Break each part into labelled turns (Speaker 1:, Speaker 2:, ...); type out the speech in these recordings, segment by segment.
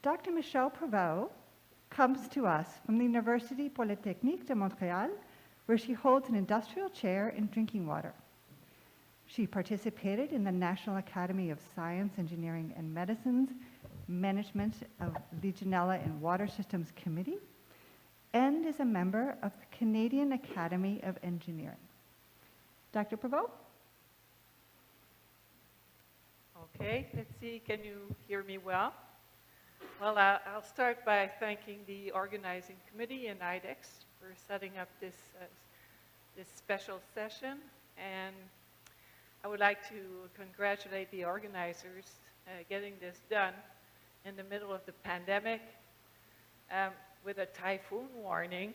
Speaker 1: Dr. Michèle Prévost comes to us from the University Polytechnique de Montréal, where she holds an industrial chair in drinking water. She participated in the National Academy of Science, Engineering, and Medicine's Management of Legionella and Water Systems Committee, and is a member of the Canadian Academy of Engineering. Dr. Prévost?
Speaker 2: Okay, let's see, can you hear me well? Well, I'll start by thanking the organizing committee and IDEX for setting up this special session, and I would like to congratulate the organizers getting this done in the middle of the pandemic with a typhoon warning.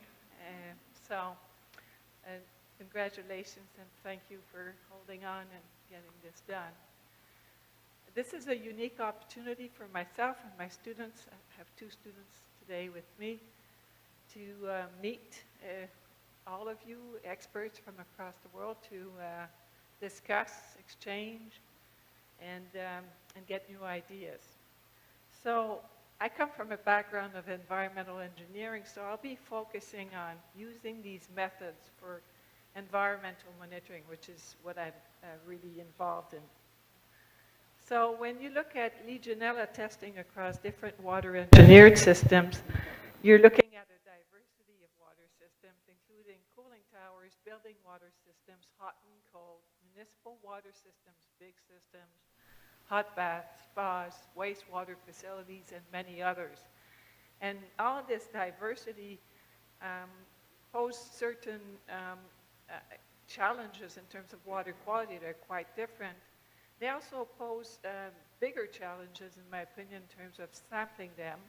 Speaker 2: Congratulations and thank you for holding on and getting this done. This is a unique opportunity for myself and my students. I have 2 students today with me to meet all of you experts from across the world to discuss, exchange, and get new ideas. So I come from a background of environmental engineering, so I'll be focusing on using these methods for environmental monitoring, which is what I'm really involved in. So when you look at Legionella testing across different water engineered systems, you're looking at a diversity of water systems, including cooling towers, building water systems, hot and cold, municipal water systems, big systems, hot baths, spas, wastewater facilities, and many others. And all of this diversity poses certain challenges in terms of water quality that are quite different. They also pose bigger challenges, in my opinion, in terms of sampling them.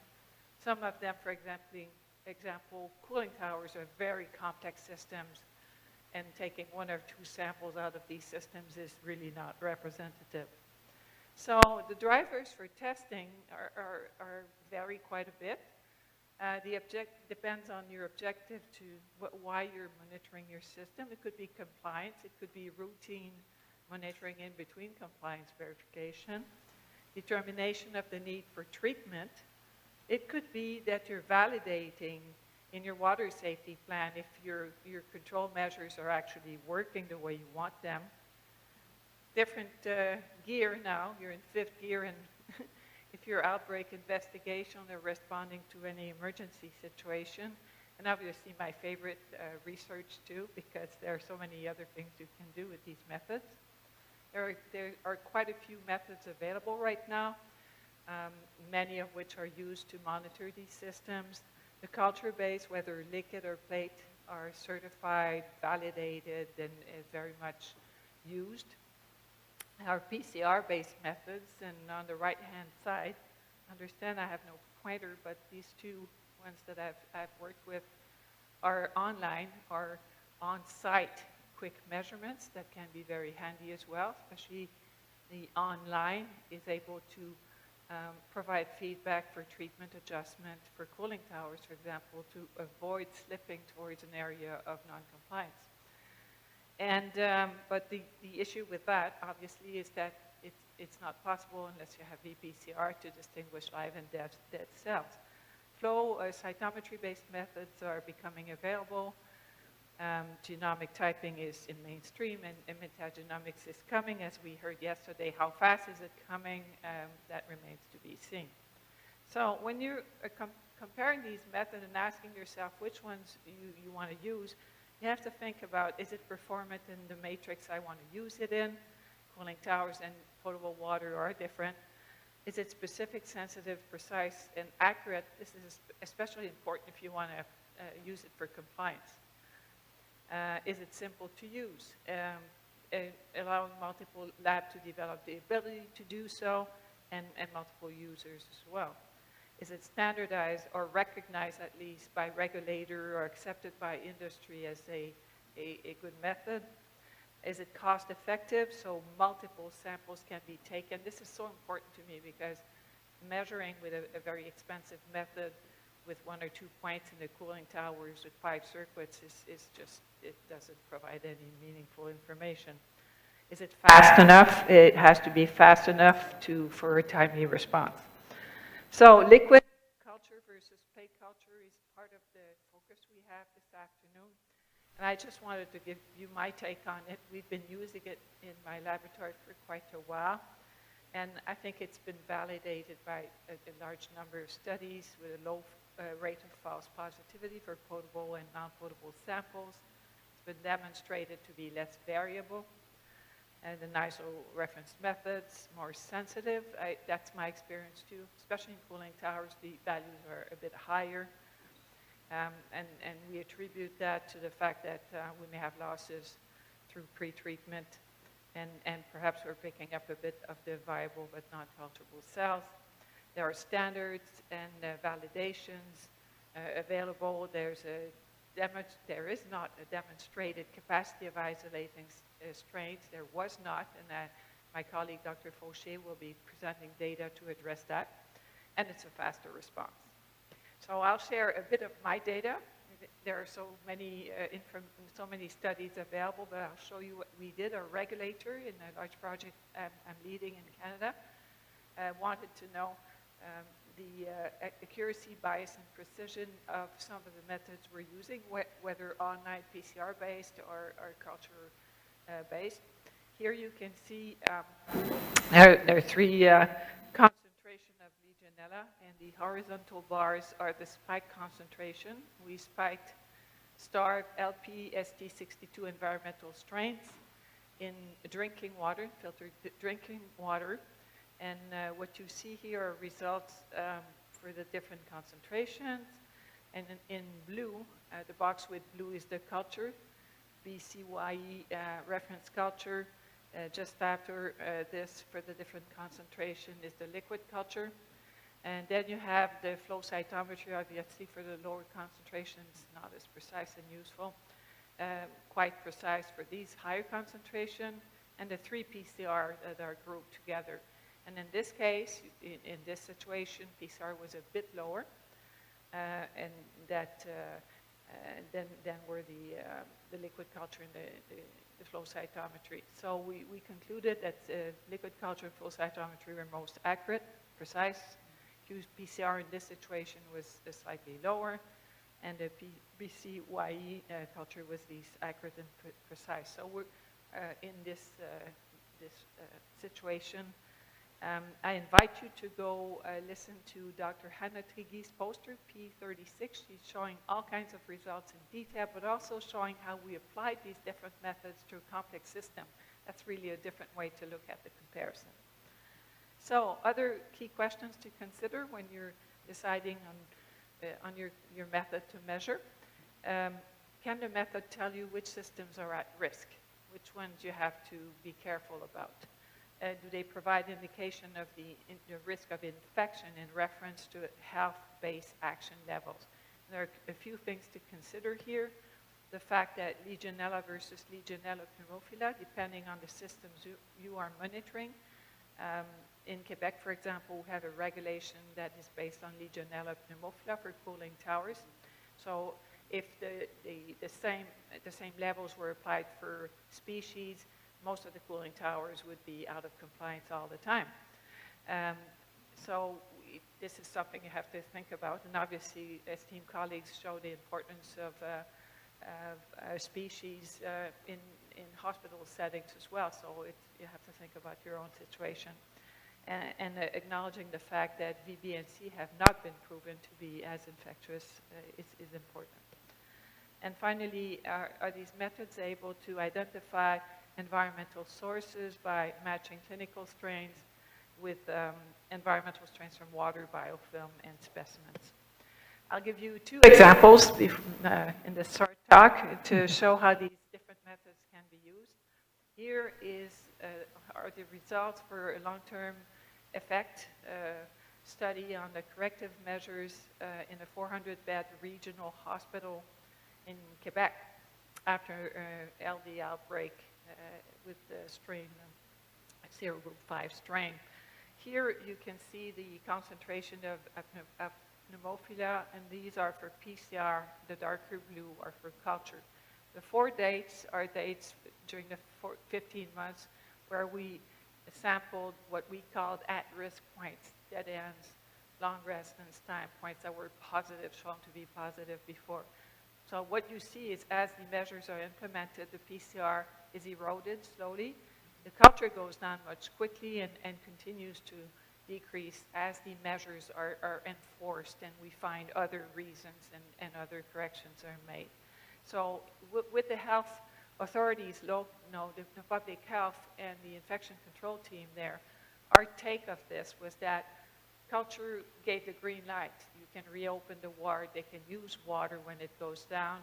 Speaker 2: Some of them, for example, cooling towers are very complex systems, and taking 1 or 2 samples out of these systems is really not representative. So the drivers for testing vary quite a bit. Depends on your objective to why you're monitoring your system. It could be compliance, it could be routine monitoring in between compliance verification, determination of the need for treatment. It could be that you're validating in your water safety plan if your control measures are actually working the way you want them. Different gear now, you're in 5th gear, and if you're outbreak investigation or responding to any emergency situation, and obviously my favorite research too, because there are so many other things you can do with these methods. There are quite a few methods available right now, many of which are used to monitor these systems. The culture-based, whether liquid or plate, are certified, validated, and very much used. Our PCR-based methods, and on the right-hand side, understand I have no pointer, but these 2 ones that I've worked with are online, are on-site quick measurements that can be very handy as well, especially the online is able to provide feedback for treatment adjustment for cooling towers, for example, to avoid slipping towards an area of non-compliance. And but the issue with that, obviously, is that it's not possible unless you have epCR to distinguish live and dead cells. Flow cytometry-based methods are becoming available. Genomic typing is in mainstream, and metagenomics is coming, as we heard yesterday. How fast is it coming? That remains to be seen. So when you're comparing these methods and asking yourself which ones you want to use, you have to think about, is it performant in the matrix I want to use it in? Cooling towers and potable water are different. Is it specific, sensitive, precise, and accurate? This is especially important if you want to use it for compliance. Is it simple to use? Allowing multiple labs to develop the ability to do so, and multiple users as well. Is it standardized or recognized at least by regulator or accepted by industry as a good method? Is it cost effective, so multiple samples can be taken? This is so important to me because measuring with a very expensive method with 1 or 2 points in the cooling towers with 5 circuits is just, it doesn't provide any meaningful information. Is it fast enough? It has to be fast enough for a timely response. So liquid culture versus plate culture is part of the focus we have this afternoon. And I just wanted to give you my take on it. We've been using it in my laboratory for quite a while. And I think it's been validated by a large number of studies with a low rate of false positivity for potable and non-potable samples. It's been demonstrated to be less variable. And the NISO reference methods, more sensitive. That's my experience too, especially in cooling towers, the values are a bit higher. And we attribute that to the fact that we may have losses through pre-treatment, and perhaps we're picking up a bit of the viable but non-culturable cells. There are standards and validations available. There is not a demonstrated capacity of isolating strains. There was not, and my colleague Dr. Fauché will be presenting data to address that, and it's a faster response. So I'll share a bit of my data. There are so many studies available, but I'll show you what we did. Our regulator in a large project I'm leading in Canada wanted to know the accuracy, bias, and precision of some of the methods we're using, whether online PCR-based or culture-based. Here you can see there are three concentration of Legionella, and the horizontal bars are the spike concentration. We spiked star LP ST62 environmental strains in drinking water, filtered drinking water. And what you see here are results for the different concentrations. And in blue, the box with blue is the culture, BCYE reference culture. Just after this, for the different concentration, is the liquid culture. And then you have the flow cytometry, obviously, for the lower concentrations, not as precise and useful. Quite precise for these higher concentration, and the 3 PCR that are grouped together. And in this case, in this situation, PCR was a bit lower, and that then were the liquid culture and the flow cytometry. So we concluded that liquid culture and flow cytometry were most accurate, precise. qPCR in this situation was slightly lower, and the BCYE culture was least accurate and precise. So we're in this situation. I invite you to go listen to Dr. Hannah Trigui's poster, P36. She's showing all kinds of results in detail, but also showing how we applied these different methods to a complex system. That's really a different way to look at the comparison. So other key questions to consider when you're deciding on your method to measure. Can the method tell you which systems are at risk? Which ones you have to be careful about? Do they provide indication of the risk of infection in reference to health-based action levels? There are a few things to consider here. The fact that Legionella versus Legionella pneumophila, depending on the systems you are monitoring. In Quebec, for example, we have a regulation that is based on Legionella pneumophila for cooling towers. So if the same levels were applied for species, most of the cooling towers would be out of compliance all the time. So this is something you have to think about. And obviously, esteemed colleagues show the importance of species in hospital settings as well. So you have to think about your own situation. And acknowledging the fact that VB and C have not been proven to be as infectious is important. And finally, are these methods able to identify environmental sources by matching clinical strains with environmental strains from water, biofilm, and specimens? I'll give you 2 examples in this short talk to show how these different methods can be used. Here are the results for a long-term effect study on the corrective measures in a 400-bed regional hospital in Quebec after LD outbreak with the strain, serogroup 5 strain. Here you can see the concentration of pneumophila, and these are for PCR. The darker blue are for culture. The 4 dates are dates during the 15 months where we sampled what we called at-risk points, dead ends, long residence time points that were positive, shown to be positive before. So what you see is as the measures are implemented, the PCR is eroded slowly. The culture goes down much quickly and continues to decrease as the measures are enforced and we find other reasons and other corrections are made. So with the health authorities, the public health and the infection control team there, our take of this was that culture gave the green light. You can reopen the ward, they can use water when it goes down,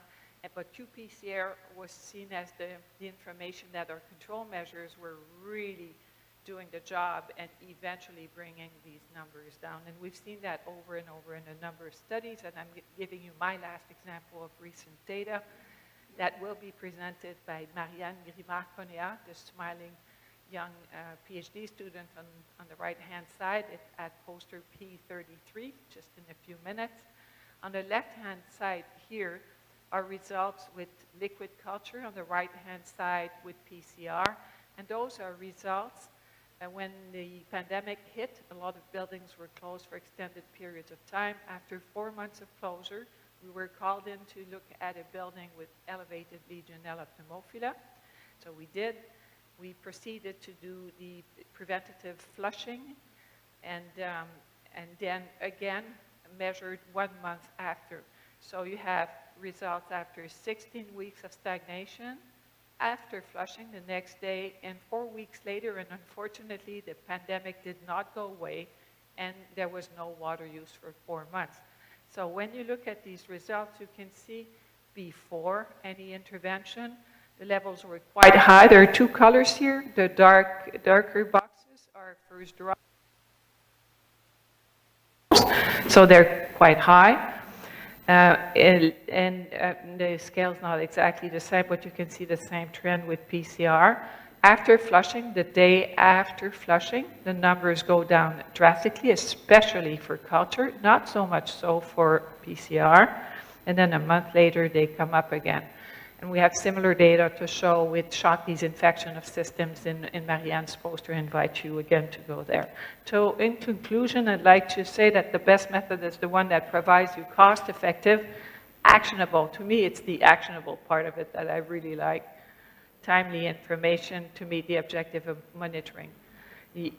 Speaker 2: but qPCR was seen as the information that our control measures were really doing the job and eventually bringing these numbers down. And we've seen that over and over in a number of studies, and I'm giving you my last example of recent data that will be presented by Marianne Grimard-Ponea, the smiling young PhD student on the right-hand side at poster P33, just in a few minutes. On the left-hand side here are results with liquid culture, on the right-hand side with PCR, and those are results when the pandemic hit. A lot of buildings were closed for extended periods of time. After 4 months of closure, we were called in to look at a building with elevated Legionella pneumophila. So we did. We proceeded to do the preventative flushing and then again measured 1 month after. So you have results after 16 weeks of stagnation, after flushing the next day, and 4 weeks later, and unfortunately the pandemic did not go away and there was no water use for 4 months. So when you look at these results, you can see before any intervention, the levels were quite high. There are two colors here. The darker boxes are first drops. So they're quite high. The scale's not exactly the same, but you can see the same trend with PCR. After flushing, the day after flushing, the numbers go down drastically, especially for culture, not so much so for PCR. And then a month later, they come up again. And we have similar data to show with Shockley's infection of systems in Marianne's poster. I invite you again to go there. So in conclusion, I'd like to say that the best method is the one that provides you cost-effective, actionable. To me, it's the actionable part of it that I really like. Timely information to meet the objective of monitoring. It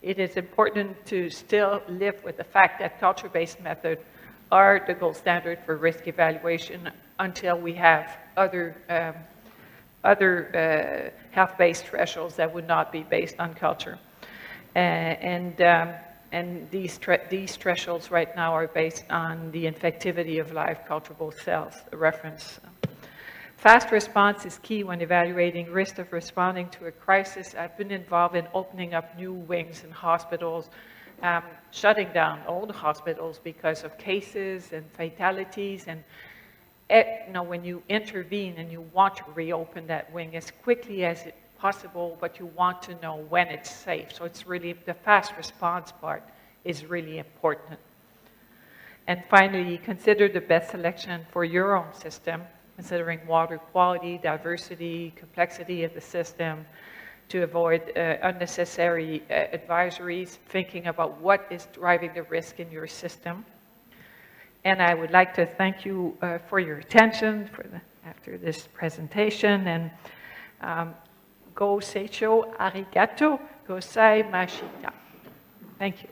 Speaker 2: is important to still live with the fact that culture-based methods are the gold standard for risk evaluation until we have other health-based thresholds that would not be based on culture. And these thresholds right now are based on the infectivity of live culturable cells, the reference. Fast response is key when evaluating risk of responding to a crisis. I've been involved in opening up new wings in hospitals, shutting down old hospitals because of cases and fatalities. And when you intervene and you want to reopen that wing as quickly as possible, but you want to know when it's safe. So it's really, the fast response part is really important. And finally, consider the best selection for your own system, considering water quality, diversity, complexity of the system, to avoid unnecessary advisories, thinking about what is driving the risk in your system. And I would like to thank you for your attention after this presentation. And go seicho arigato, gosai mashita. Thank you.